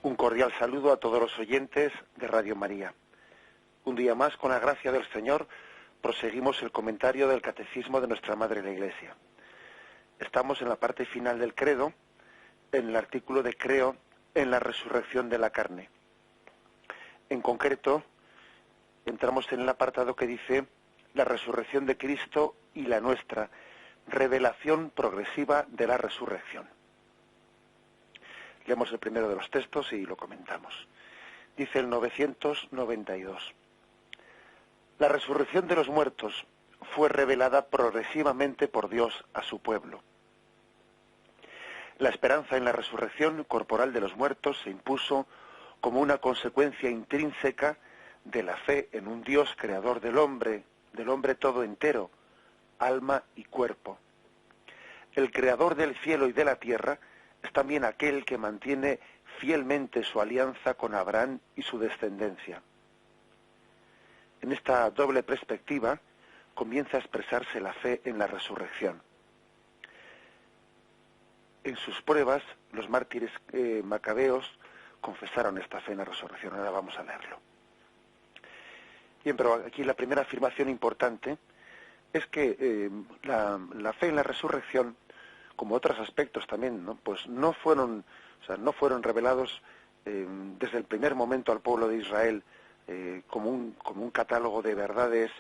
Un cordial saludo a todos los oyentes de Radio María. Un día más, con la gracia del Señor, proseguimos el comentario del Catecismo de nuestra Madre la Iglesia. Estamos en la parte final del credo, en el artículo de creo en la resurrección de la carne. En concreto, entramos en el apartado que dice la resurrección de Cristo y la nuestra, revelación progresiva de la resurrección. Leemos el primero de los textos y lo comentamos. Dice el 992. La resurrección de los muertos fue revelada progresivamente por Dios a su pueblo. La esperanza en la resurrección corporal de los muertos se impuso como una consecuencia intrínseca de la fe en un Dios creador del hombre todo entero, alma y cuerpo. El creador del cielo y de la tierra es también aquel que mantiene fielmente su alianza con Abraham y su descendencia. En esta doble perspectiva comienza a expresarse la fe en la resurrección. En sus pruebas, los mártires macabeos confesaron esta fe en la resurrección. Ahora vamos a leerlo. Bien, pero aquí la primera afirmación importante es que la fe en la resurrección, como otros aspectos también, ¿no? Pues no fueron revelados desde el primer momento al pueblo de Israel como un catálogo de verdades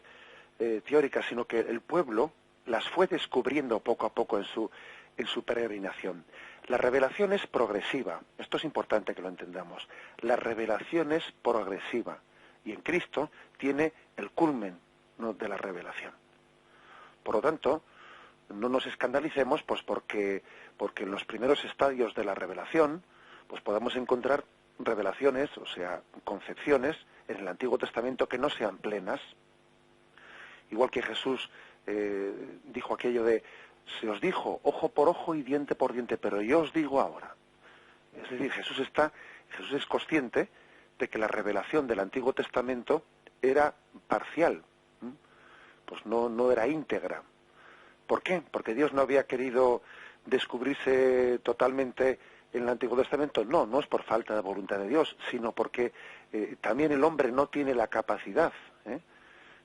teóricas, sino que el pueblo las fue descubriendo poco a poco en su peregrinación. La revelación es progresiva, esto es importante que lo entendamos. La revelación es progresiva y en Cristo tiene el culmen, ¿no?, de la revelación. Por lo tanto, no nos escandalicemos pues porque en los primeros estadios de la revelación pues podamos encontrar revelaciones, o sea, concepciones en el Antiguo Testamento que no sean plenas. Igual que Jesús dijo aquello de se os dijo ojo por ojo y diente por diente, pero yo os digo ahora. Es decir, Jesús es consciente de que la revelación del Antiguo Testamento era parcial, pues no era íntegra. ¿Por qué? Porque Dios no había querido descubrirse totalmente en el Antiguo Testamento. No es por falta de voluntad de Dios, sino porque también el hombre no tiene la capacidad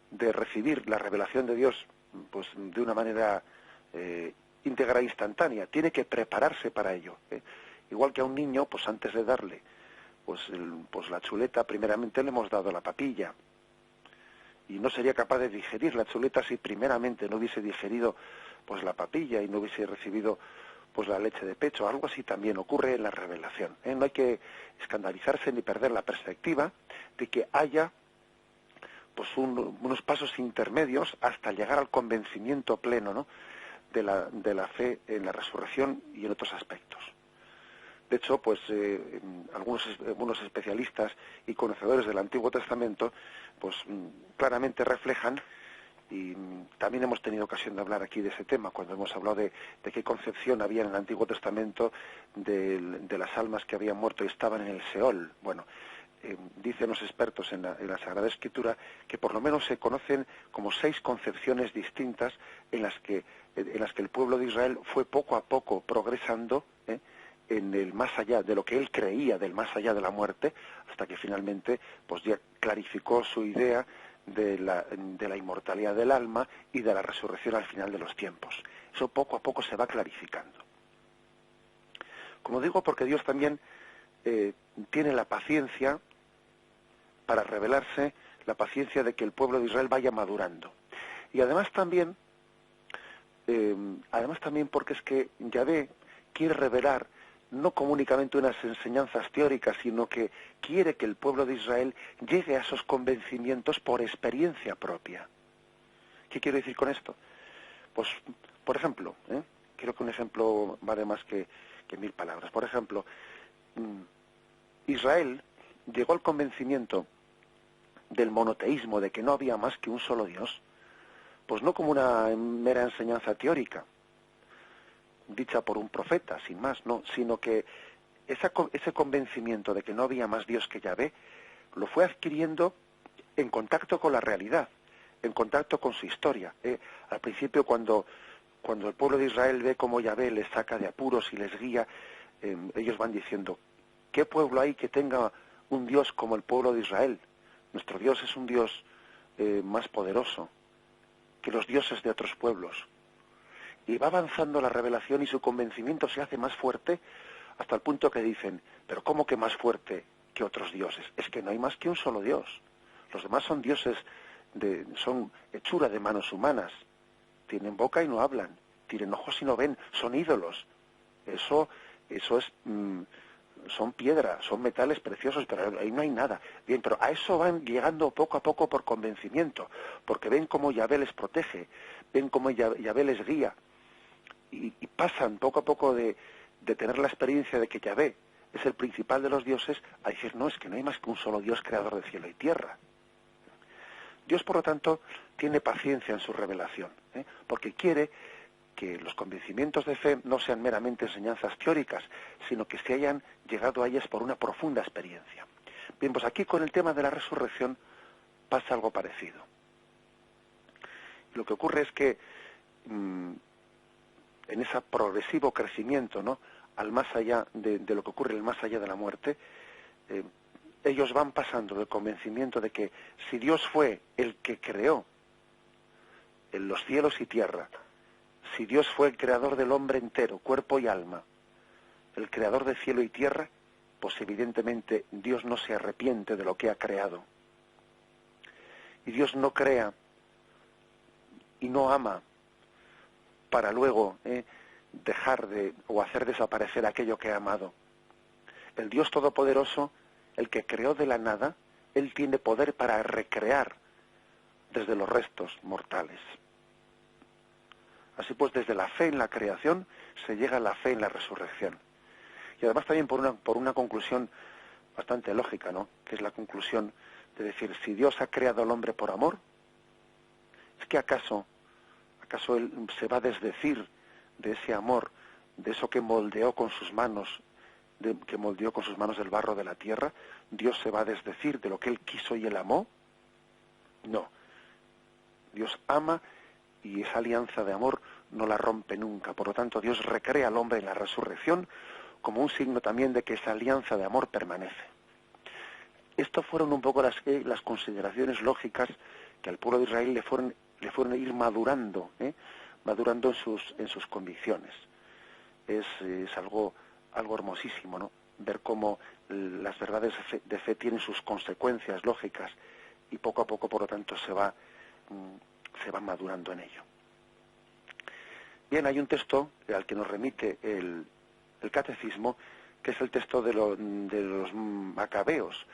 de recibir la revelación de Dios pues de una manera íntegra e instantánea. Tiene que prepararse para ello. Igual que a un niño, pues antes de darle pues la chuleta, primeramente le hemos dado la papilla. Y no sería capaz de digerir la chuleta si primeramente no hubiese digerido pues la papilla y no hubiese recibido pues la leche de pecho. Algo así también ocurre en la revelación. No hay que escandalizarse ni perder la perspectiva de que haya pues unos pasos intermedios hasta llegar al convencimiento pleno, ¿no?, de la fe en la resurrección y en otros aspectos. De hecho, pues algunos especialistas y conocedores del Antiguo Testamento pues claramente reflejan, y también hemos tenido ocasión de hablar aquí de ese tema cuando hemos hablado de qué concepción había en el Antiguo Testamento de las almas que habían muerto y estaban en el Seol. Bueno, dicen los expertos en la Sagrada Escritura que por lo menos se conocen como 6 concepciones distintas en las que el pueblo de Israel fue poco a poco progresando en el más allá de lo que él creía del más allá de la muerte, hasta que finalmente pues ya clarificó su idea de la inmortalidad del alma y de la resurrección al final de los tiempos. Eso poco a poco se va clarificando. Como digo, porque Dios también tiene la paciencia para revelarse, la paciencia de que el pueblo de Israel vaya madurando. Y además también porque es que Yahvé quiere revelar no como únicamente unas enseñanzas teóricas, sino que quiere que el pueblo de Israel llegue a esos convencimientos por experiencia propia. ¿Qué quiero decir con esto? Pues, por ejemplo, creo que un ejemplo vale más que 1000 palabras. Por ejemplo, Israel llegó al convencimiento del monoteísmo, de que no había más que un solo Dios, pues no como una mera enseñanza teórica, dicha por un profeta, sin más, no, sino que ese convencimiento de que no había más Dios que Yahvé, lo fue adquiriendo en contacto con la realidad, en contacto con su historia. Al principio, cuando el pueblo de Israel ve cómo Yahvé les saca de apuros y les guía, ellos van diciendo, ¿Qué pueblo hay que tenga un Dios como el pueblo de Israel? Nuestro Dios es un Dios más poderoso que los dioses de otros pueblos. Y va avanzando la revelación y su convencimiento se hace más fuerte hasta el punto que dicen, pero ¿cómo que más fuerte que otros dioses? Es que no hay más que un solo Dios. Los demás son dioses, son hechura de manos humanas. Tienen boca y no hablan, tienen ojos y no ven, son ídolos. Eso es, son piedras, son metales preciosos, pero ahí no hay nada. Bien, pero a eso van llegando poco a poco por convencimiento, porque ven cómo Yahvé les protege, ven cómo Yahvé les guía, y pasan poco a poco de tener la experiencia de que Yahvé es el principal de los dioses, a decir, no, es que no hay más que un solo Dios creador de cielo y tierra. Dios, por lo tanto, tiene paciencia en su revelación, porque quiere que los convencimientos de fe no sean meramente enseñanzas teóricas, sino que se hayan llegado a ellas por una profunda experiencia. Bien, pues aquí con el tema de la resurrección pasa algo parecido. Lo que ocurre es que en ese progresivo crecimiento, ¿no?, al más allá de lo que ocurre el más allá de la muerte, ellos van pasando del convencimiento de que si Dios fue el que creó en los cielos y tierra, si Dios fue el creador del hombre entero, cuerpo y alma, el creador de cielo y tierra, pues evidentemente Dios no se arrepiente de lo que ha creado. Y Dios no crea y no ama para luego dejar de o hacer desaparecer aquello que ha amado. El Dios Todopoderoso, el que creó de la nada, Él tiene poder para recrear desde los restos mortales. Así pues, desde la fe en la creación se llega a la fe en la resurrección. Y además también por una conclusión bastante lógica, ¿no?, que es la conclusión de decir, si Dios ha creado al hombre por amor, ¿es que acaso Él se va a desdecir de ese amor, de eso que moldeó con sus manos, el barro de la tierra? ¿Dios se va a desdecir de lo que Él quiso y Él amó? No. Dios ama y esa alianza de amor no la rompe nunca. Por lo tanto, Dios recrea al hombre en la resurrección como un signo también de que esa alianza de amor permanece. Estas fueron un poco las consideraciones lógicas que al pueblo de Israel le fueron a ir madurando en sus convicciones. Es algo hermosísimo, ¿no?, ver cómo las verdades de fe tienen sus consecuencias lógicas y poco a poco, por lo tanto, se va madurando en ello. Bien, hay un texto al que nos remite el catecismo, que es el texto de los macabeos,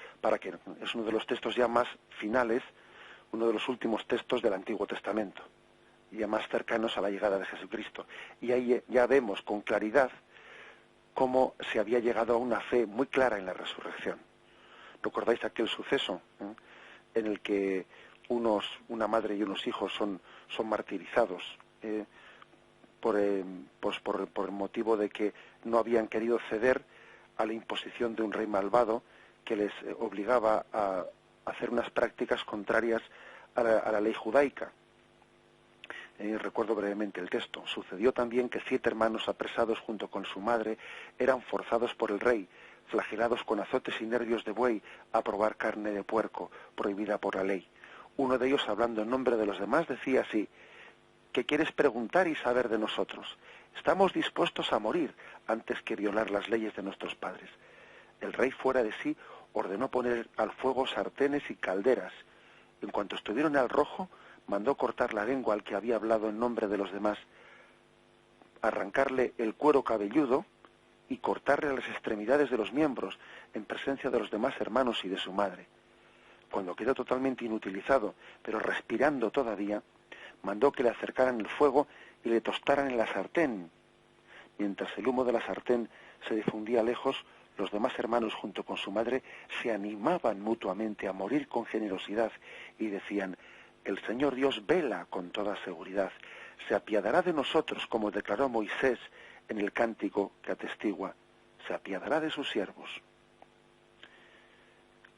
es uno de los textos ya más finales, uno de los últimos textos del Antiguo Testamento, ya más cercanos a la llegada de Jesucristo. Y ahí ya vemos con claridad cómo se había llegado a una fe muy clara en la resurrección. ¿Recordáis aquel suceso en el que una madre y unos hijos son martirizados por el motivo de que no habían querido ceder a la imposición de un rey malvado que les obligaba a hacer unas prácticas contrarias a la ley judaica? Recuerdo brevemente el texto. Sucedió también que 7 hermanos apresados junto con su madre eran forzados por el rey, flagelados con azotes y nervios de buey, a probar carne de puerco, prohibida por la ley. Uno de ellos, hablando en nombre de los demás, decía así: ¿qué quieres preguntar y saber de nosotros? Estamos dispuestos a morir antes que violar las leyes de nuestros padres. El rey, fuera de sí, ordenó poner al fuego sartenes y calderas. En cuanto estuvieron al rojo, mandó cortar la lengua al que había hablado en nombre de los demás, arrancarle el cuero cabelludo y cortarle las extremidades de los miembros en presencia de los demás hermanos y de su madre. Cuando quedó totalmente inutilizado, pero respirando todavía, mandó que le acercaran el fuego y le tostaran en la sartén. Mientras el humo de la sartén se difundía lejos, los demás hermanos junto con su madre se animaban mutuamente a morir con generosidad y decían: el Señor Dios vela con toda seguridad, se apiadará de nosotros, como declaró Moisés en el cántico que atestigua, se apiadará de sus siervos.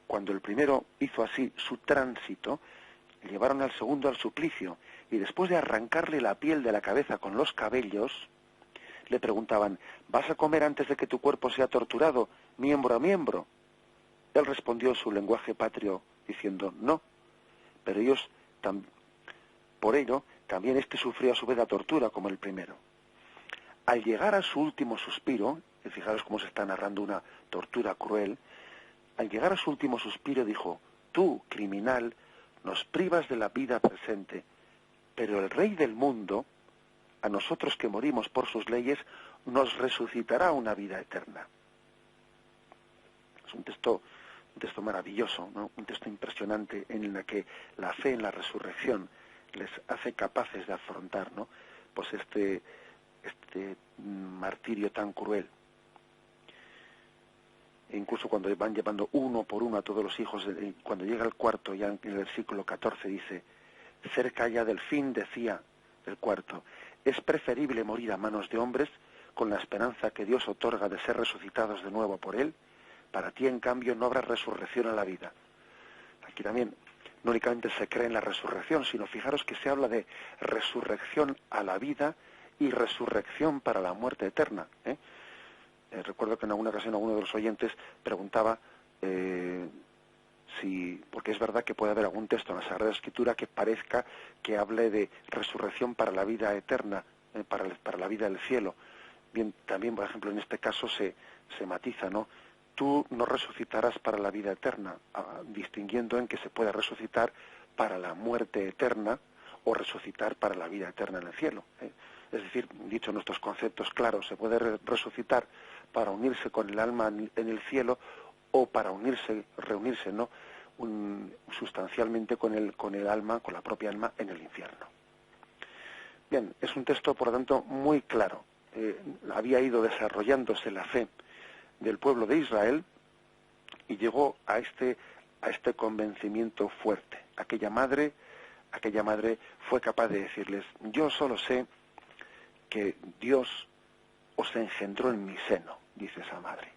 Cuando el primero hizo así su tránsito, llevaron al segundo al suplicio, y después de arrancarle la piel de la cabeza con los cabellos, le preguntaban: ¿vas a comer antes de que tu cuerpo sea torturado? miembro a miembro. Él respondió en su lenguaje patrio diciendo no, pero ellos, por ello, también sufrió a su vez la tortura como el primero. Al llegar a su último suspiro, y fijaros cómo se está narrando una tortura cruel, al llegar a su último suspiro dijo: tú, criminal, nos privas de la vida presente, pero el Rey del mundo, a nosotros que morimos por sus leyes, nos resucitará una vida eterna. Es un texto maravilloso, ¿no? Un texto impresionante en el que la fe en la resurrección les hace capaces de afrontar, ¿no?, pues este martirio tan cruel. E incluso cuando van llevando uno por uno a todos los hijos, cuando llega el cuarto, ya en el versículo 14 dice: cerca ya del fin, decía el cuarto, es preferible morir a manos de hombres con la esperanza que Dios otorga de ser resucitados de nuevo por Él. Para ti, en cambio, no habrá resurrección a la vida. Aquí también no únicamente se cree en la resurrección, sino fijaros que se habla de resurrección a la vida y resurrección para la muerte eterna. Recuerdo que en alguna ocasión alguno de los oyentes preguntaba porque es verdad que puede haber algún texto en la Sagrada Escritura que parezca que hable de resurrección para la vida eterna, para la vida del cielo. Bien, también, por ejemplo, en este caso se matiza, ¿no? Tú no resucitarás para la vida eterna, distinguiendo en que se puede resucitar para la muerte eterna o resucitar para la vida eterna en el cielo. Es decir, dicho nuestros conceptos claros, se puede resucitar para unirse con el alma en el cielo o para reunirse, ¿no?, sustancialmente con el alma, con la propia alma en el infierno. Bien, es un texto, por lo tanto, muy claro. Había ido desarrollándose la fe del pueblo de Israel y llegó a este convencimiento fuerte. Aquella madre fue capaz de decirles: yo solo sé que Dios os engendró en mi seno, dice esa madre.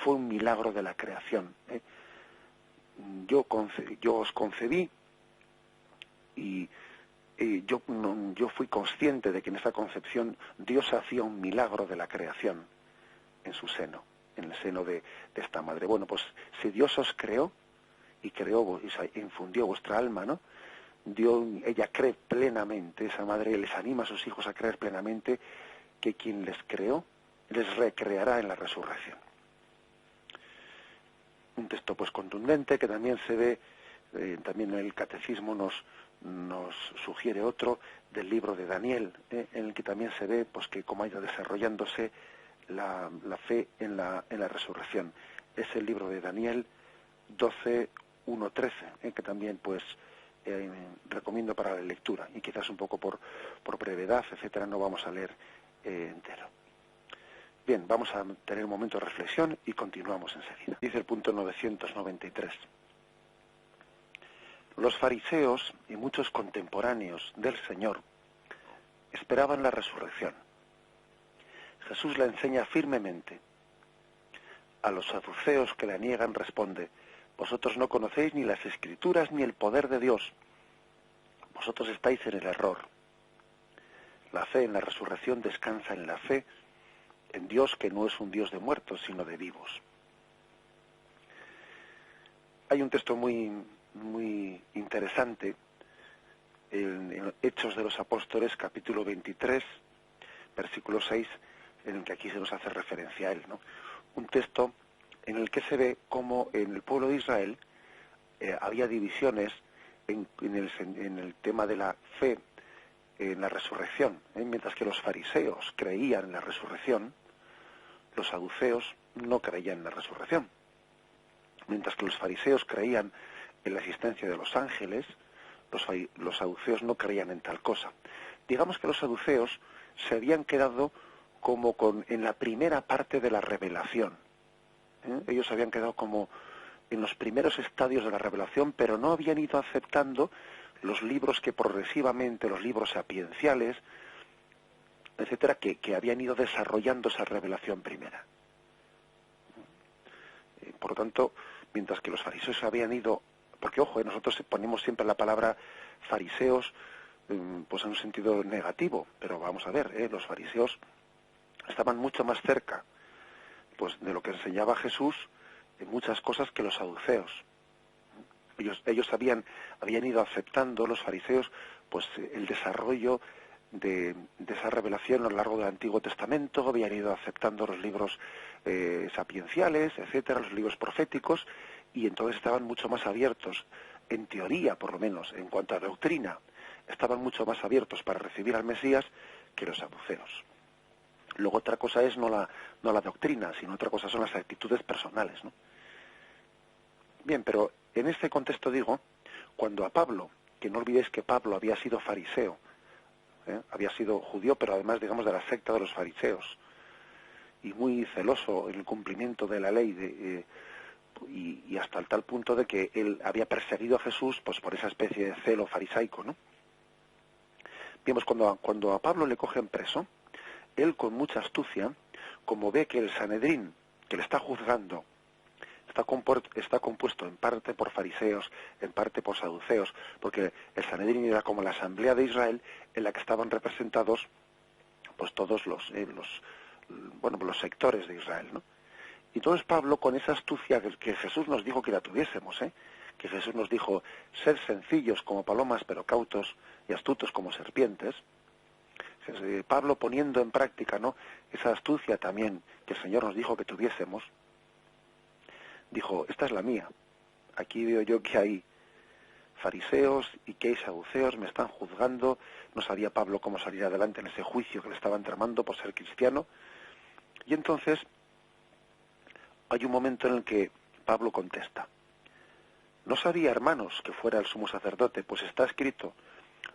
Fue un milagro de la creación. Yo os concebí y yo fui consciente de que en esa concepción Dios hacía un milagro de la creación en su seno, en el seno de esta madre. Bueno, pues si Dios os creó y infundió vuestra alma, ¿no?, ella cree plenamente, esa madre les anima a sus hijos a creer plenamente que quien les creó les recreará en la resurrección. Un texto pues contundente que también se ve, también en el catecismo nos sugiere otro del libro de Daniel, en el que también se ve pues que cómo ha ido desarrollándose la fe en la resurrección. Es el libro de Daniel 12:1-13, que también pues recomiendo para la lectura, y quizás un poco por brevedad, etcétera, no vamos a leer entero. Bien, vamos a tener un momento de reflexión y continuamos enseguida. Dice el punto 993. Los fariseos y muchos contemporáneos del Señor esperaban la resurrección. Jesús la enseña firmemente. A los saduceos que la niegan responde: vosotros no conocéis ni las Escrituras ni el poder de Dios. Vosotros estáis en el error. La fe en la resurrección descansa en la fe en Dios, que no es un Dios de muertos, sino de vivos. Hay un texto muy, muy interesante en Hechos de los Apóstoles, capítulo 23, versículo 6, en el que aquí se nos hace referencia a él, ¿no? Un texto en el que se ve cómo en el pueblo de Israel había divisiones en el tema de la fe en la resurrección, mientras que los fariseos creían en la resurrección, los saduceos no creían en la resurrección. Mientras que los fariseos creían en la existencia de los ángeles, los saduceos no creían en tal cosa. Digamos que los saduceos se habían quedado como en la primera parte de la revelación. Ellos habían quedado como en los primeros estadios de la revelación, pero no habían ido aceptando los libros que progresivamente, los libros sapienciales, etcétera, que habían ido desarrollando esa revelación primera. Por lo tanto, mientras que los fariseos habían ido, porque ojo, nosotros ponemos siempre la palabra fariseos pues en un sentido negativo, pero vamos a ver, los fariseos estaban mucho más cerca pues de lo que enseñaba Jesús, de muchas cosas que los saduceos. Ellos habían ido aceptando, los fariseos, pues el desarrollo de esa revelación a lo largo del Antiguo Testamento, habían ido aceptando los libros sapienciales, etcétera, los libros proféticos, y entonces estaban mucho más abiertos, en teoría por lo menos, en cuanto a doctrina, estaban mucho más abiertos para recibir al Mesías que los saduceos. Luego otra cosa es no la doctrina, sino otra cosa son las actitudes personales, ¿no? Bien, pero en este contexto digo, cuando a Pablo, que no olvidéis que Pablo había sido fariseo, había sido judío, pero además, digamos, de la secta de los fariseos, y muy celoso en el cumplimiento de la ley, y hasta el tal punto de que él había perseguido a Jesús, pues por esa especie de celo farisaico, ¿no? Bien, pues cuando a Pablo le cogen preso, él con mucha astucia, como ve que el Sanedrín, que le está juzgando, está compuesto en parte por fariseos, en parte por saduceos, porque el Sanedrín era como la asamblea de Israel en la que estaban representados pues todos los sectores de Israel, ¿no? Y entonces Pablo, con esa astucia que Jesús nos dijo que la tuviésemos, que Jesús nos dijo, sed sencillos como palomas, pero cautos y astutos como serpientes, Pablo poniendo en práctica, ¿no?, esa astucia también que el Señor nos dijo que tuviésemos, dijo, esta es la mía. Aquí veo yo que hay fariseos y que hay saduceos, me están juzgando. No sabía Pablo cómo salir adelante en ese juicio que le estaban tramando por ser cristiano. Y entonces hay un momento en el que Pablo contesta, no sabía, hermanos, que fuera el sumo sacerdote, pues está escrito,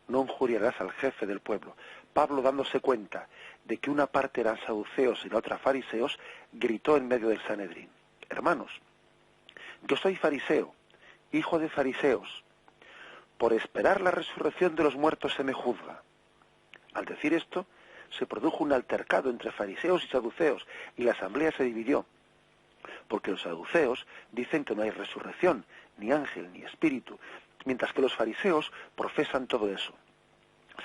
no injuriarás al jefe del pueblo. Pablo, dándose cuenta de que una parte eran saduceos y la otra fariseos, gritó en medio del Sanedrín, hermanos, yo soy fariseo, hijo de fariseos. Por esperar la resurrección de los muertos se me juzga. Al decir esto, se produjo un altercado entre fariseos y saduceos, y la asamblea se dividió. Porque los saduceos dicen que no hay resurrección, ni ángel, ni espíritu, mientras que los fariseos profesan todo eso.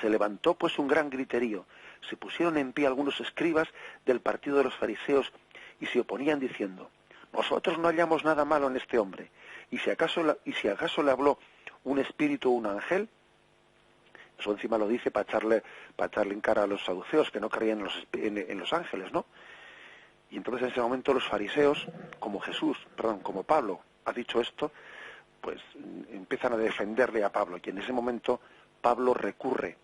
Se levantó pues un gran griterío. Se pusieron en pie algunos escribas del partido de los fariseos y se oponían diciendo, nosotros no hallamos nada malo en este hombre, y si acaso le habló un espíritu o un ángel, eso encima lo dice para echarle en cara a los saduceos que no creían en los ángeles, ¿no? Y entonces en ese momento los fariseos, como Pablo ha dicho esto, pues empiezan a defenderle a Pablo, y en ese momento Pablo recurre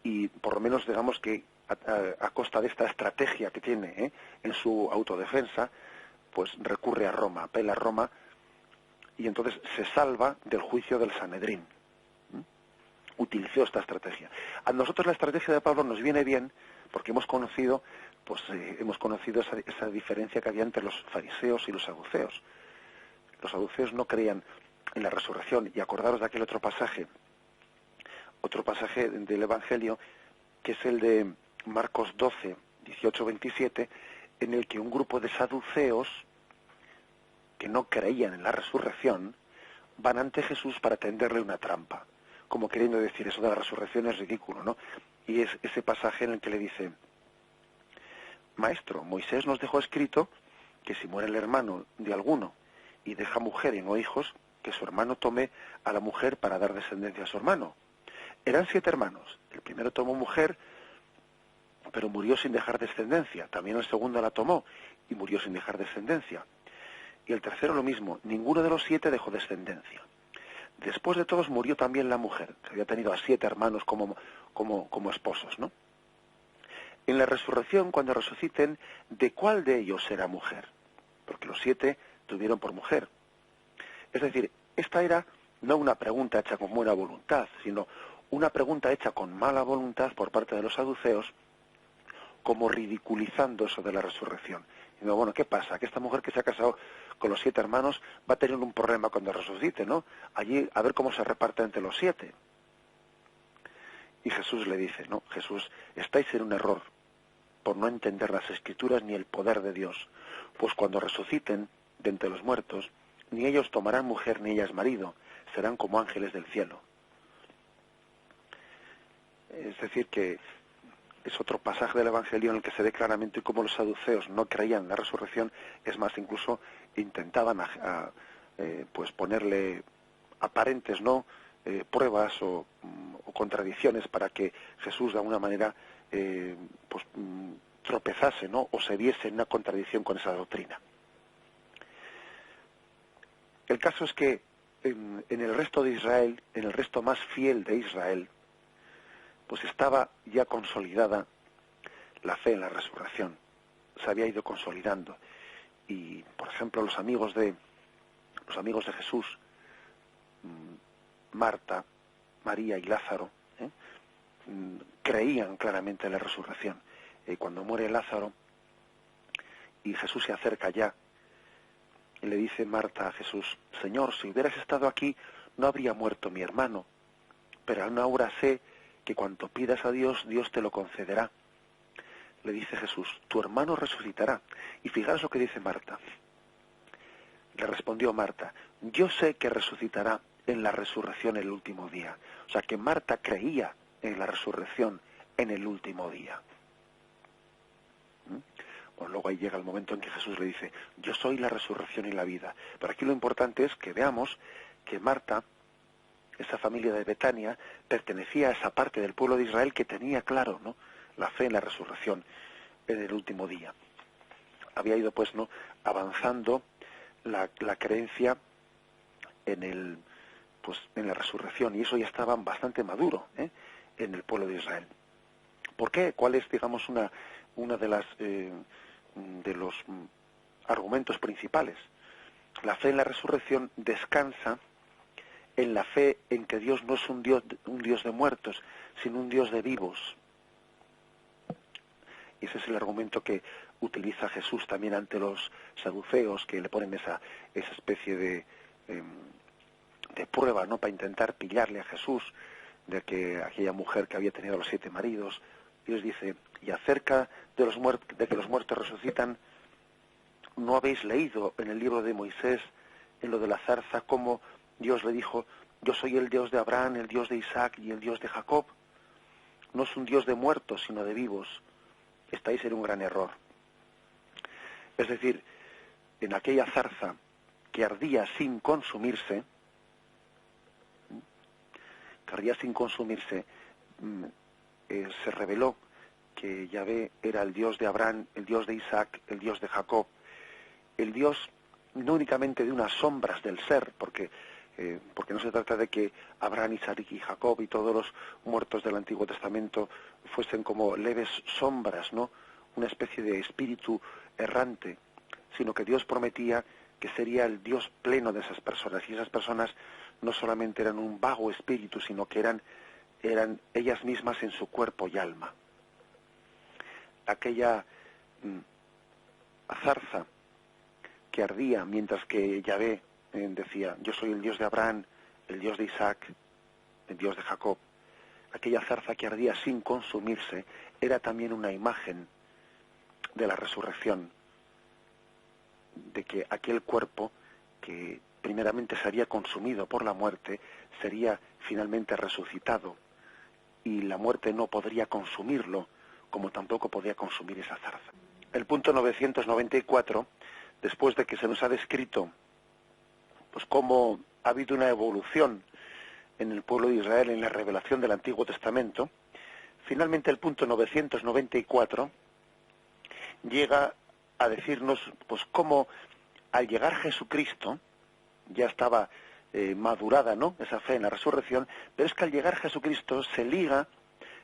y por lo menos digamos que a costa de esta estrategia que tiene en su autodefensa, pues recurre a Roma, apela a Roma, y entonces se salva del juicio del Sanedrín. Utilizó esta estrategia. A nosotros la estrategia de Pablo nos viene bien porque hemos conocido esa diferencia que había entre los fariseos y los saduceos. Los saduceos no creían en la resurrección, y acordaros de aquel otro pasaje del Evangelio, que es el de Marcos 12, 18-27, en el que un grupo de saduceos que no creían en la resurrección van ante Jesús para tenderle una trampa, como queriendo decir, eso de la resurrección es ridículo, ¿no? Y es ese pasaje en el que le dice, Maestro, Moisés nos dejó escrito que si muere el hermano de alguno y deja mujer y no hijos, que su hermano tome a la mujer para dar descendencia a su hermano. Eran 7 hermanos. El primero tomó mujer, pero murió sin dejar descendencia. También el segundo la tomó y murió sin dejar descendencia. Y el tercero lo mismo. Ninguno de los 7 dejó descendencia. Después de todos murió también la mujer, que había tenido a 7 hermanos como esposos, ¿no? En la resurrección, cuando resuciten, ¿de cuál de ellos será mujer? Porque los 7 tuvieron por mujer. Es decir, esta era no una pregunta hecha con buena voluntad, sino una pregunta hecha con mala voluntad por parte de los saduceos, como ridiculizando eso de la resurrección. Y digo, bueno, ¿qué pasa? Que esta mujer que se ha casado con los 7 hermanos va a tener un problema cuando resucite, ¿no? Allí, a ver cómo se reparte entre los 7. Y Jesús le dice, no, Jesús, estáis en un error por no entender las Escrituras ni el poder de Dios. Pues cuando resuciten de entre los muertos, ni ellos tomarán mujer ni ellas marido, serán como ángeles del cielo. Es decir, que es otro pasaje del Evangelio en el que se ve claramente cómo los saduceos no creían en la resurrección. Es más, incluso intentaban pues ponerle aparentes, ¿no?, pruebas o contradicciones para que Jesús de alguna manera tropezase, ¿no?, o se viese en una contradicción con esa doctrina. El caso es que en el resto de Israel, en el resto más fiel de Israel, pues estaba ya consolidada la fe en la resurrección. Se había ido consolidando. Y, por ejemplo, los amigos de Jesús, Marta, María y Lázaro, creían claramente en la resurrección. Cuando muere Lázaro y Jesús se acerca ya, y le dice Marta a Jesús: Señor, si hubieras estado aquí, no habría muerto mi hermano, pero aún ahora sé que cuanto pidas a Dios, Dios te lo concederá. Le dice Jesús: tu hermano resucitará. Y fijaros lo que dice Marta. Le respondió Marta: yo sé que resucitará en la resurrección el último día. O sea, que Marta creía en la resurrección en el último día. Bueno, luego ahí llega el momento en que Jesús le dice: yo soy la resurrección y la vida. Pero aquí lo importante es que veamos que Marta, esa familia de Betania, pertenecía a esa parte del pueblo de Israel que tenía claro, ¿no?, la fe en la resurrección en el último día. Había ido, pues, ¿no?, avanzando la creencia en la resurrección, y eso ya estaba bastante maduro en el pueblo de Israel. ¿Por qué? ¿Cuál es, digamos, una de las de los argumentos principales? La fe en la resurrección descansa en la fe en que Dios no es un Dios de muertos, sino un Dios de vivos. Y ese es el argumento que utiliza Jesús también ante los saduceos, que le ponen esa especie de prueba, ¿no?, para intentar pillarle a Jesús, de que aquella mujer que había tenido los 7 maridos. Dios dice: y acerca de que los muertos resucitan, ¿no habéis leído en el libro de Moisés, en lo de la zarza, cómo Dios le dijo: yo soy el Dios de Abraham, el Dios de Isaac y el Dios de Jacob? No es un Dios de muertos, sino de vivos. Estáis en un gran error. Es decir, en aquella zarza que ardía sin consumirse, se reveló que Yahvé era el Dios de Abraham, el Dios de Isaac, el Dios de Jacob, el Dios no únicamente de unas sombras del ser, porque no se trata de que Abraham, Isaac y Jacob y todos los muertos del Antiguo Testamento fuesen como leves sombras, ¿no?, una especie de espíritu errante, sino que Dios prometía que sería el Dios pleno de esas personas, y esas personas no solamente eran un vago espíritu, sino que eran ellas mismas en su cuerpo y alma. Aquella zarza que ardía mientras que Yahvé decía: yo soy el Dios de Abraham, el Dios de Isaac, el Dios de Jacob. Aquella zarza que ardía sin consumirse era también una imagen de la resurrección, de que aquel cuerpo que primeramente sería consumido por la muerte sería finalmente resucitado, y la muerte no podría consumirlo, como tampoco podía consumir esa zarza. El punto 994, después de que se nos ha descrito pues cómo ha habido una evolución en el pueblo de Israel en la revelación del Antiguo Testamento, finalmente el punto 994 llega a decirnos pues cómo al llegar Jesucristo ya estaba madurada, ¿no?, esa fe en la resurrección, pero es que al llegar Jesucristo se liga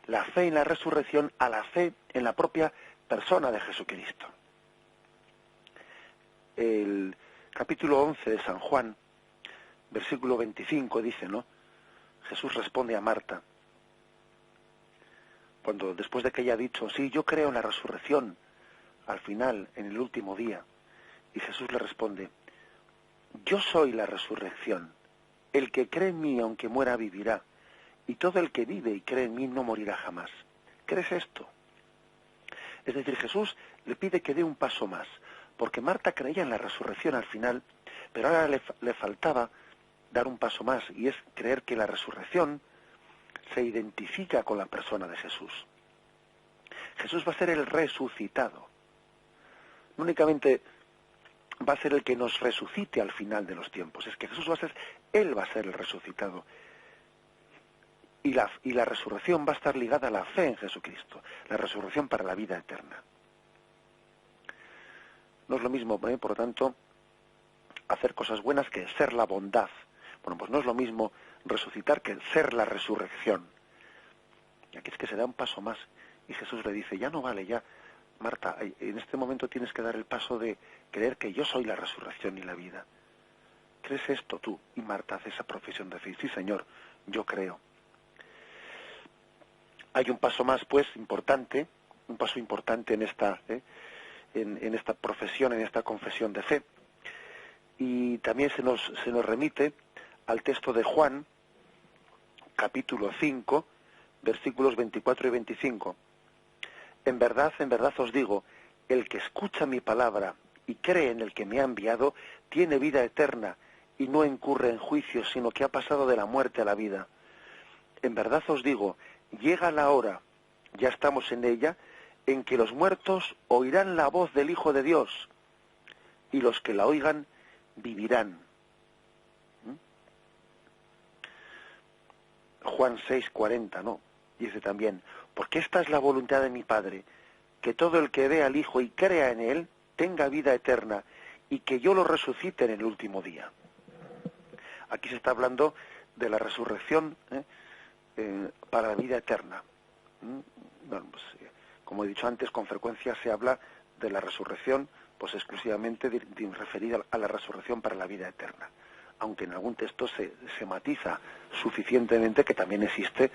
la fe en la resurrección a la fe en la propia persona de Jesucristo. El capítulo 11 de San Juan, versículo 25, dice, ¿no?, Jesús responde a Marta, cuando después de que ella ha dicho: sí, yo creo en la resurrección, al final, en el último día, y Jesús le responde: yo soy la resurrección, el que cree en mí aunque muera vivirá, y todo el que vive y cree en mí no morirá jamás. ¿Crees esto? Es decir, Jesús le pide que dé un paso más, porque Marta creía en la resurrección al final, pero ahora le faltaba dar un paso más, y es creer que la resurrección se identifica con la persona de Jesús. Jesús va a ser el resucitado. No únicamente va a ser el que nos resucite al final de los tiempos, es que Jesús Él va a ser el resucitado. Y la resurrección va a estar ligada a la fe en Jesucristo, la resurrección para la vida eterna. No es lo mismo, por lo tanto, hacer cosas buenas que ser la bondad. Bueno, pues no es lo mismo resucitar que ser la resurrección. Y aquí es que se da un paso más. Y Jesús le dice, ya no vale, ya, Marta, en este momento tienes que dar el paso de creer que yo soy la resurrección y la vida. ¿Crees esto tú? Y Marta hace esa profesión de fe. Sí, Señor, yo creo. Hay un paso más, pues, importante, un paso importante en esta profesión, en esta confesión de fe. Y también se nos remite al texto de Juan, capítulo 5, versículos 24 y 25. En verdad os digo, el que escucha mi palabra y cree en el que me ha enviado, tiene vida eterna y no incurre en juicio, sino que ha pasado de la muerte a la vida. En verdad os digo, llega la hora, ya estamos en ella, en que los muertos oirán la voz del Hijo de Dios, y los que la oigan vivirán. Juan 6:40, ¿no? Dice también, porque esta es la voluntad de mi Padre, que todo el que vea al Hijo y crea en Él, tenga vida eterna, y que yo lo resucite en el último día. Aquí se está hablando de la resurrección para la vida eterna. Bueno, pues, como he dicho antes, con frecuencia se habla de la resurrección, pues exclusivamente referida a la resurrección para la vida eterna. Aunque en algún texto se matiza suficientemente que también existe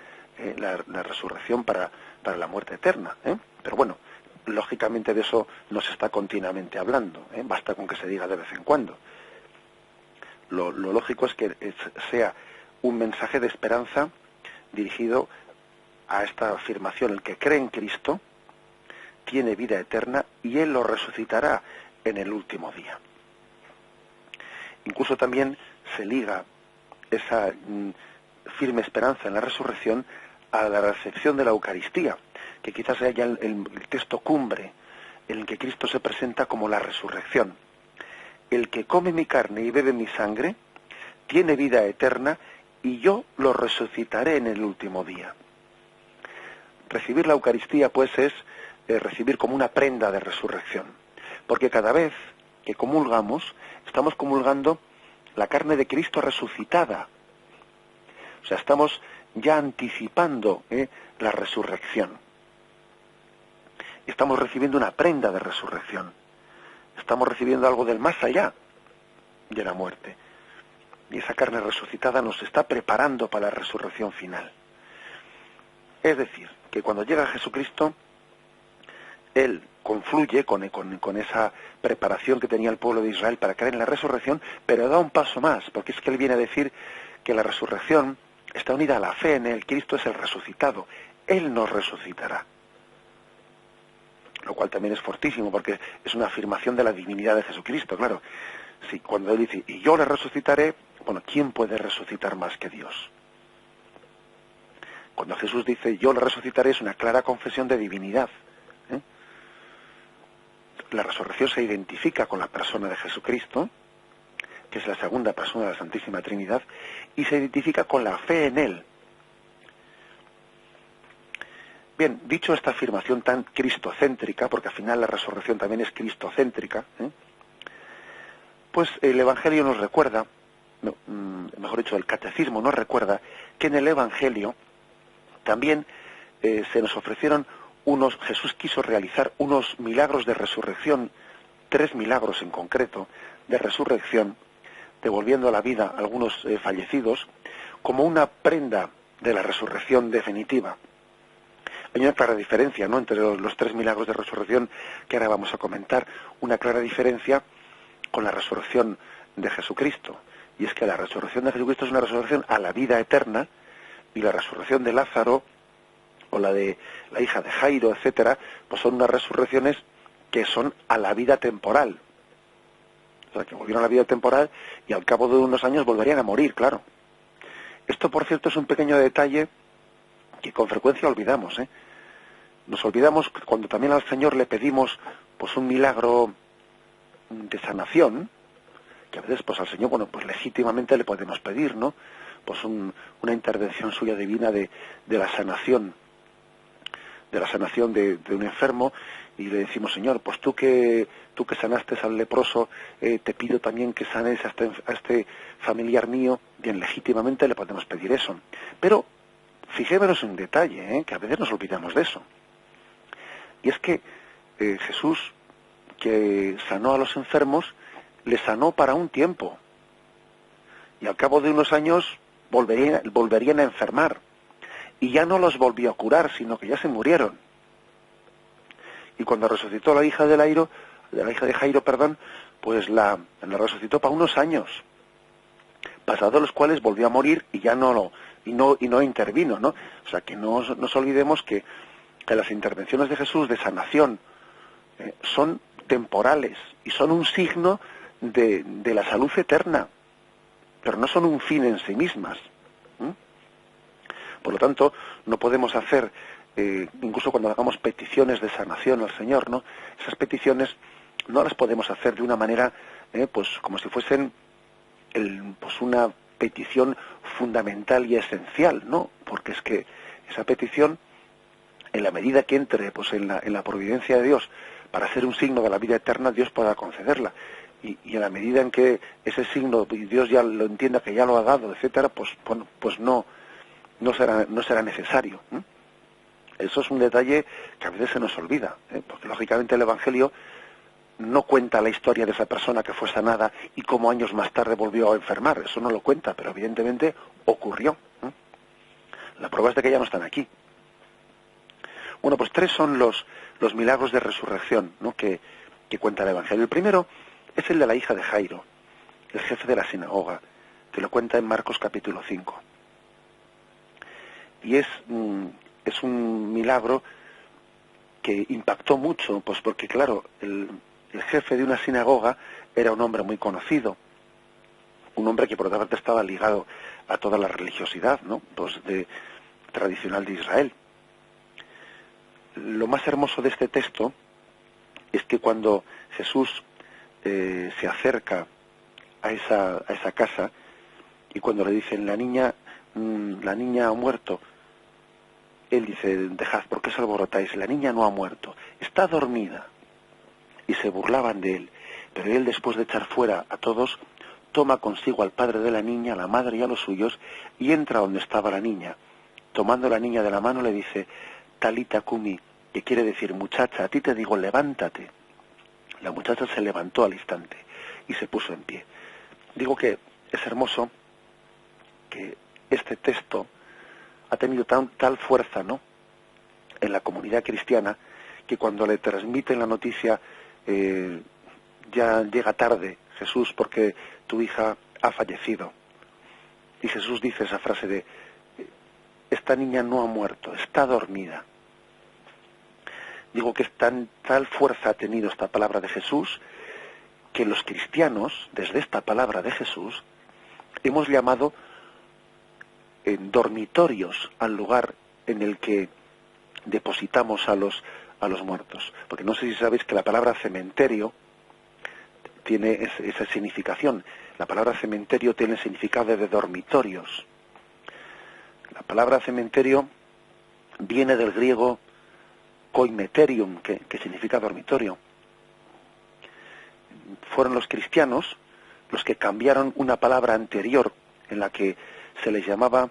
la resurrección para la muerte eterna. Pero bueno, lógicamente de eso no se está continuamente hablando. Basta con que se diga de vez en cuando. Lo lógico es que sea un mensaje de esperanza dirigido a esta afirmación: el que cree en Cristo tiene vida eterna y Él lo resucitará en el último día. Incluso también se liga esa firme esperanza en la resurrección a la recepción de la Eucaristía, que quizás sea ya el texto cumbre en el que Cristo se presenta como la resurrección. El que come mi carne y bebe mi sangre tiene vida eterna y yo lo resucitaré en el último día. Recibir la Eucaristía, pues, es recibir como una prenda de resurrección, porque cada vez que comulgamos, estamos comulgando la carne de Cristo resucitada. O sea, estamos ya anticipando la resurrección. Estamos recibiendo una prenda de resurrección. Estamos recibiendo algo del más allá de la muerte. Y esa carne resucitada nos está preparando para la resurrección final. Es decir, que cuando llega Jesucristo, Él confluye con esa preparación que tenía el pueblo de Israel para creer en la resurrección, pero da un paso más, porque es que Él viene a decir que la resurrección está unida a la fe en Él. Cristo es el resucitado. Él nos resucitará. Lo cual también es fortísimo, porque es una afirmación de la divinidad de Jesucristo, claro. Sí, cuando Él dice, y yo le resucitaré, bueno, ¿quién puede resucitar más que Dios? Cuando Jesús dice, yo le resucitaré, es una clara confesión de divinidad. La resurrección se identifica con la persona de Jesucristo, que es la segunda persona de la Santísima Trinidad, y se identifica con la fe en Él. Bien, dicho esta afirmación tan cristocéntrica, porque al final la resurrección también es cristocéntrica, pues el Evangelio nos recuerda, mejor dicho, el Catecismo nos recuerda que en el Evangelio también se nos ofrecieron Jesús quiso realizar unos milagros de resurrección, 3 milagros en concreto de resurrección, devolviendo a la vida a algunos fallecidos, como una prenda de la resurrección definitiva. Hay una clara diferencia, ¿no?, entre los 3 milagros de resurrección que ahora vamos a comentar, una clara diferencia con la resurrección de Jesucristo. Y es que la resurrección de Jesucristo es una resurrección a la vida eterna, y la resurrección de Lázaro, o la de la hija de Jairo, etcétera, pues son unas resurrecciones que son a la vida temporal. O sea, que volvieron a la vida temporal y al cabo de unos años volverían a morir, claro. Esto, por cierto, es un pequeño detalle que con frecuencia olvidamos, Nos olvidamos cuando también al Señor le pedimos pues un milagro de sanación, que a veces pues al Señor, bueno, pues legítimamente le podemos pedir, ¿no? Pues una intervención suya divina de la sanación, de un enfermo, y le decimos, Señor, pues tú que sanaste al leproso, te pido también que sanes a este familiar mío. Bien, legítimamente le podemos pedir eso. Pero fijémonos en un detalle, que a veces nos olvidamos de eso. Y es que Jesús, que sanó a los enfermos, les sanó para un tiempo. Y al cabo de unos años volverían a enfermar. Y ya no los volvió a curar, sino que ya se murieron. Y cuando resucitó la hija de Jairo, pues la resucitó para unos años, pasados los cuales volvió a morir y ya no intervino, ¿no? O sea, que no nos olvidemos que las intervenciones de Jesús de sanación son temporales y son un signo de la salud eterna, pero no son un fin en sí mismas. Por lo tanto, no podemos hacer, incluso cuando hagamos peticiones de sanación al Señor, ¿no? Esas peticiones no las podemos hacer de una manera, pues como si fuesen pues una petición fundamental y esencial, ¿no? Porque es que esa petición, en la medida que entre pues en la providencia de Dios para ser un signo de la vida eterna, Dios podrá concederla. Y en la medida en que ese signo, Dios ya lo entienda que ya lo ha dado, etcétera, pues bueno, pues no será necesario. Eso es un detalle que a veces se nos olvida, porque lógicamente el Evangelio no cuenta la historia de esa persona que fue sanada y cómo años más tarde volvió a enfermar. Eso no lo cuenta, pero evidentemente ocurrió. La prueba es de que ya no están aquí. Bueno, pues 3 son los milagros de resurrección, ¿no? que cuenta el Evangelio. El primero es el de la hija de Jairo, el jefe de la sinagoga, que lo cuenta en Marcos capítulo 5. Y es un milagro que impactó mucho, pues porque claro, el jefe de una sinagoga era un hombre muy conocido, un hombre que por otra parte estaba ligado a toda la religiosidad, ¿no? Pues tradicional de Israel. Lo más hermoso de este texto es que cuando Jesús se acerca a esa casa y cuando le dicen la niña ha muerto, él dice, dejad, ¿por qué os alborotáis? La niña no ha muerto, está dormida. Y se burlaban de él, pero él, después de echar fuera a todos, toma consigo al padre de la niña, a la madre y a los suyos, y entra donde estaba la niña. Tomando la niña de la mano le dice, Talita Kumi, que quiere decir, muchacha, a ti te digo, levántate. La muchacha se levantó al instante y se puso en pie. Digo que es hermoso que este texto ha tenido tal fuerza, ¿no?, en la comunidad cristiana, que cuando le transmiten la noticia, ya llega tarde, Jesús, porque tu hija ha fallecido. Y Jesús dice esa frase de, esta niña no ha muerto, está dormida. Digo que tal fuerza ha tenido esta palabra de Jesús, que los cristianos, desde esta palabra de Jesús, hemos llamado dormitorios al lugar en el que depositamos a los muertos. Porque no sé si sabéis que la palabra cementerio tiene esa significación. La palabra cementerio tiene el significado de dormitorios. La palabra cementerio viene del griego koimeterium, que significa dormitorio. Fueron los cristianos los que cambiaron una palabra anterior en la que se les llamaba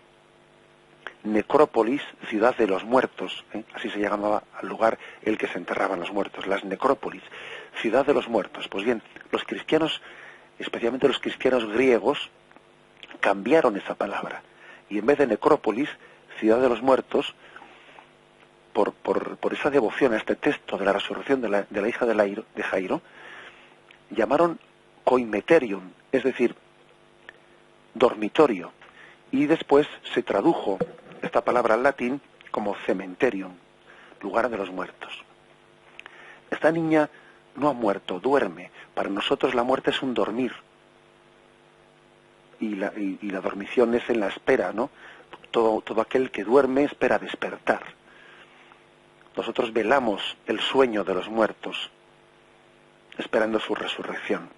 necrópolis, ciudad de los muertos, así se llamaba al lugar en el que se enterraban los muertos, las necrópolis, ciudad de los muertos. Pues bien, los cristianos, especialmente los cristianos griegos, cambiaron esa palabra, y en vez de necrópolis, ciudad de los muertos, por esa devoción a este texto de la resurrección de la hija de Jairo, llamaron koimeterium, es decir, dormitorio, y después se tradujo esta palabra al latín como cementerium, lugar de los muertos. Esta niña no ha muerto, duerme. Para nosotros la muerte es un dormir, y la dormición es en la espera, ¿no? Todo aquel que duerme espera despertar. nosotros velamos el sueño de los muertos, esperando su resurrección.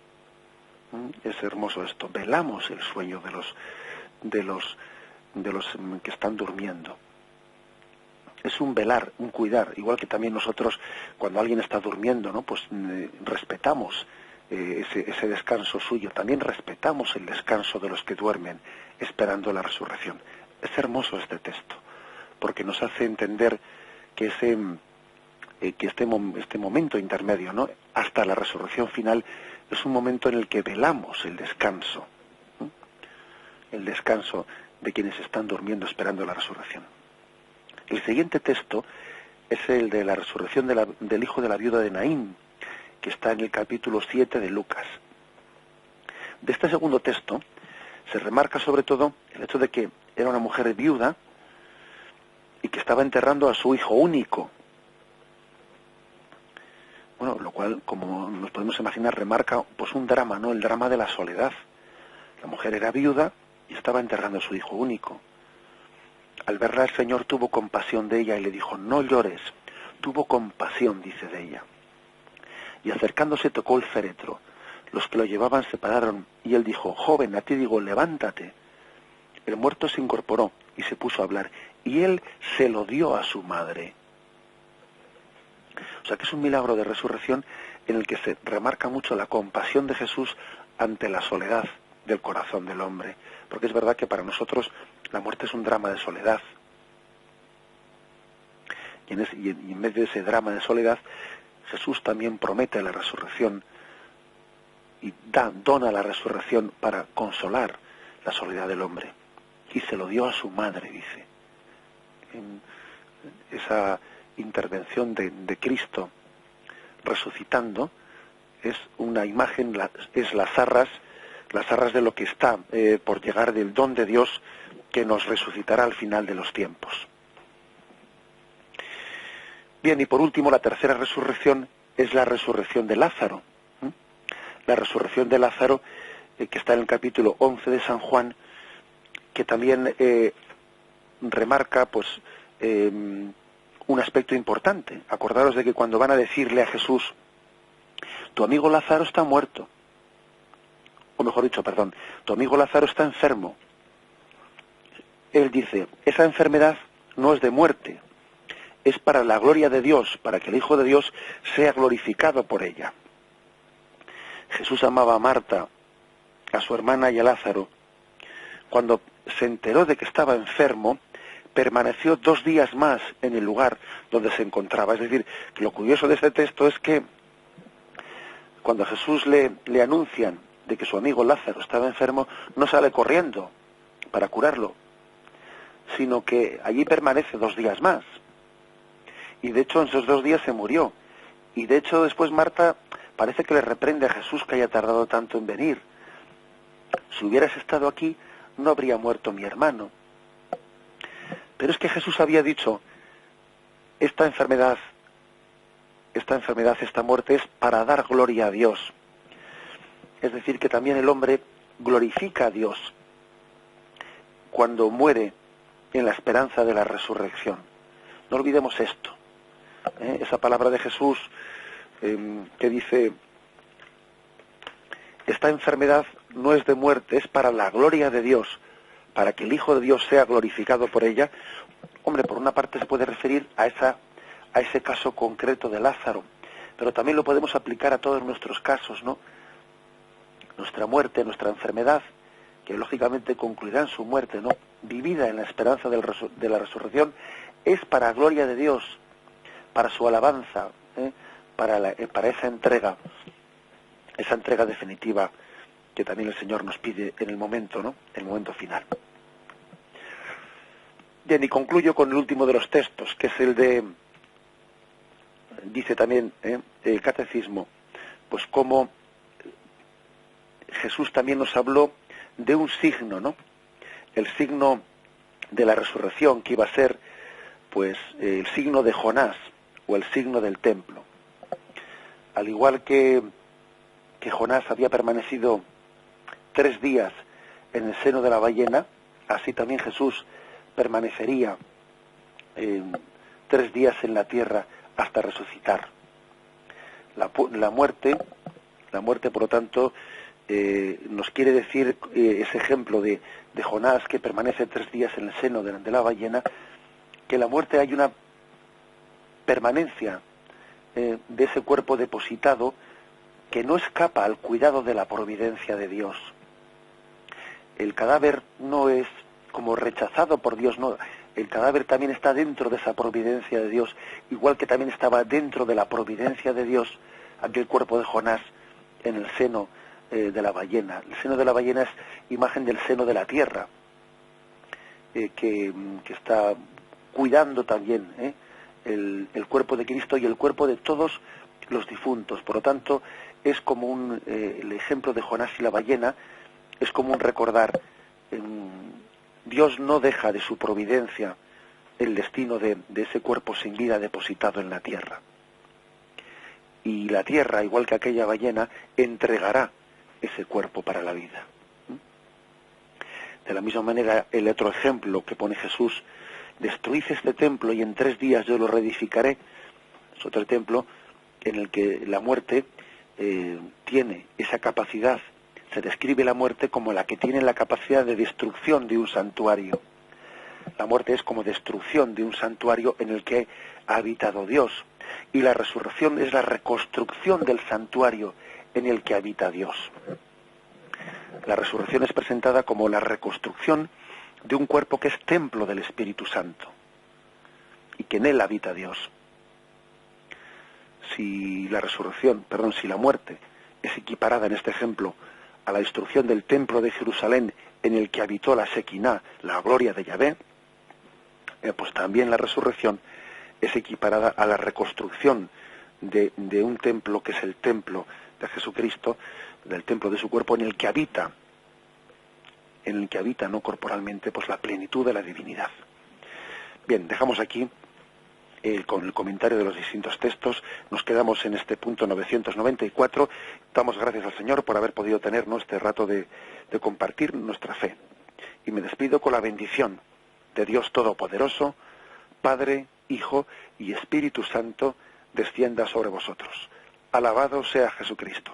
Es hermoso esto. Velamos el sueño de los que están durmiendo. Es un velar, un cuidar, igual que también nosotros cuando alguien está durmiendo, ¿no? Pues respetamos ese descanso suyo, también respetamos el descanso de los que duermen esperando la resurrección. Es hermoso este texto, porque nos hace entender que este momento intermedio, ¿no? Hasta la resurrección final, es un momento en el que velamos el descanso de quienes están durmiendo esperando la resurrección. El siguiente texto es el de la resurrección del hijo de la viuda de Naín, que está en el capítulo 7 de Lucas. De este segundo texto se remarca sobre todo el hecho de que era una mujer viuda y que estaba enterrando a su hijo único. Bueno, lo cual, como nos podemos imaginar, remarca pues un drama, ¿no? El drama de la soledad. La mujer era viuda y estaba enterrando a su hijo único. Al verla el Señor tuvo compasión de ella y le dijo: no llores. Tuvo compasión, dice, de ella. Y acercándose tocó el féretro. Los que lo llevaban se pararon y él dijo: joven, a ti digo, levántate. El muerto se incorporó y se puso a hablar, y él se lo dio a su madre. O sea que es un milagro de resurrección en el que se remarca mucho la compasión de Jesús ante la soledad del corazón del hombre. Porque es verdad que para nosotros la muerte es un drama de soledad. Y en medio de ese drama de soledad, Jesús también promete la resurrección y dona la resurrección para consolar la soledad del hombre. Y se lo dio a su madre, dice. En esa intervención de Cristo resucitando es una imagen, es las arras de lo que está por llegar, del don de Dios que nos resucitará al final de los tiempos. Bien, y por último, la tercera resurrección es la resurrección de Lázaro. La resurrección de Lázaro, que está en el capítulo 11 de San Juan, que también remarca pues un aspecto importante. Acordaros de que cuando van a decirle a Jesús: tu amigo Lázaro está muerto, o mejor dicho, perdón, tu amigo Lázaro está enfermo, él dice: esa enfermedad no es de muerte, es para la gloria de Dios, para que el Hijo de Dios sea glorificado por ella. Jesús amaba a Marta, a su hermana y a Lázaro. Cuando se enteró de que estaba enfermo, permaneció 2 días más en el lugar donde se encontraba. Es decir, que lo curioso de este texto es que cuando a Jesús le anuncian de que su amigo Lázaro estaba enfermo, no sale corriendo para curarlo, sino que allí permanece 2 días más. Y de hecho en esos 2 días se murió. Y de hecho después Marta parece que le reprende a Jesús que haya tardado tanto en venir. Si hubieras estado aquí, no habría muerto mi hermano. Pero es que Jesús había dicho: esta enfermedad, esta muerte es para dar gloria a Dios. Es decir, que también el hombre glorifica a Dios cuando muere en la esperanza de la resurrección. No olvidemos esto. Esa palabra de Jesús que dice: esta enfermedad no es de muerte, es para la gloria de Dios, para que el Hijo de Dios sea glorificado por ella. Hombre, por una parte se puede referir a ese caso concreto de Lázaro, pero también lo podemos aplicar a todos nuestros casos, ¿no? Nuestra muerte, nuestra enfermedad, que lógicamente concluirá en su muerte, ¿no?, vivida en la esperanza de la resurrección, es para gloria de Dios, para su alabanza, para esa entrega definitiva que también el Señor nos pide en el momento, ¿no?, el momento final. Bien, y concluyo con el último de los textos, que es el de, dice también el Catecismo, pues cómo Jesús también nos habló de un signo, ¿no?, el signo de la resurrección, que iba a ser pues el signo de Jonás o el signo del templo. Al igual que Jonás había permanecido 3 días en el seno de la ballena, así también Jesús permanecería 3 días en la tierra hasta resucitar. La muerte, por lo tanto, nos quiere decir ese ejemplo de Jonás, que permanece 3 días en el seno de la ballena, que en la muerte hay una permanencia de ese cuerpo depositado que no escapa al cuidado de la providencia de Dios. El cadáver no es como rechazado por Dios, no. El cadáver también está dentro de esa providencia de Dios, igual que también estaba dentro de la providencia de Dios aquel cuerpo de Jonás en el seno de la ballena. El seno de la ballena es imagen del seno de la tierra, que está cuidando también el cuerpo de Cristo y el cuerpo de todos los difuntos. Por lo tanto, es como el ejemplo de Jonás y la ballena es como un recordar. Dios no deja de su providencia el destino de ese cuerpo sin vida depositado en la tierra. Y la tierra, igual que aquella ballena, entregará ese cuerpo para la vida. De la misma manera, el otro ejemplo que pone Jesús: destruid este templo y en 3 días yo lo reedificaré. Es otro templo en el que la muerte tiene esa capacidad. Se describe la muerte como la que tiene la capacidad de destrucción de un santuario. La muerte es como destrucción de un santuario en el que ha habitado Dios. Y la resurrección es la reconstrucción del santuario en el que habita Dios. La resurrección es presentada como la reconstrucción de un cuerpo que es templo del Espíritu Santo y que en él habita Dios. Si la muerte es equiparada en este ejemplo a la destrucción del templo de Jerusalén en el que habitó la Shekinah, la gloria de Yahvé, pues también la resurrección es equiparada a la reconstrucción de un templo que es el templo de Jesucristo, del templo de su cuerpo en el que habita no corporalmente, pues la plenitud de la divinidad. Bien, dejamos aquí con el comentario de los distintos textos. Nos quedamos en este punto 994. Damos gracias al Señor por haber podido tener este rato de compartir nuestra fe. Y me despido con la bendición de Dios Todopoderoso, Padre, Hijo y Espíritu Santo, descienda sobre vosotros. Alabado sea Jesucristo.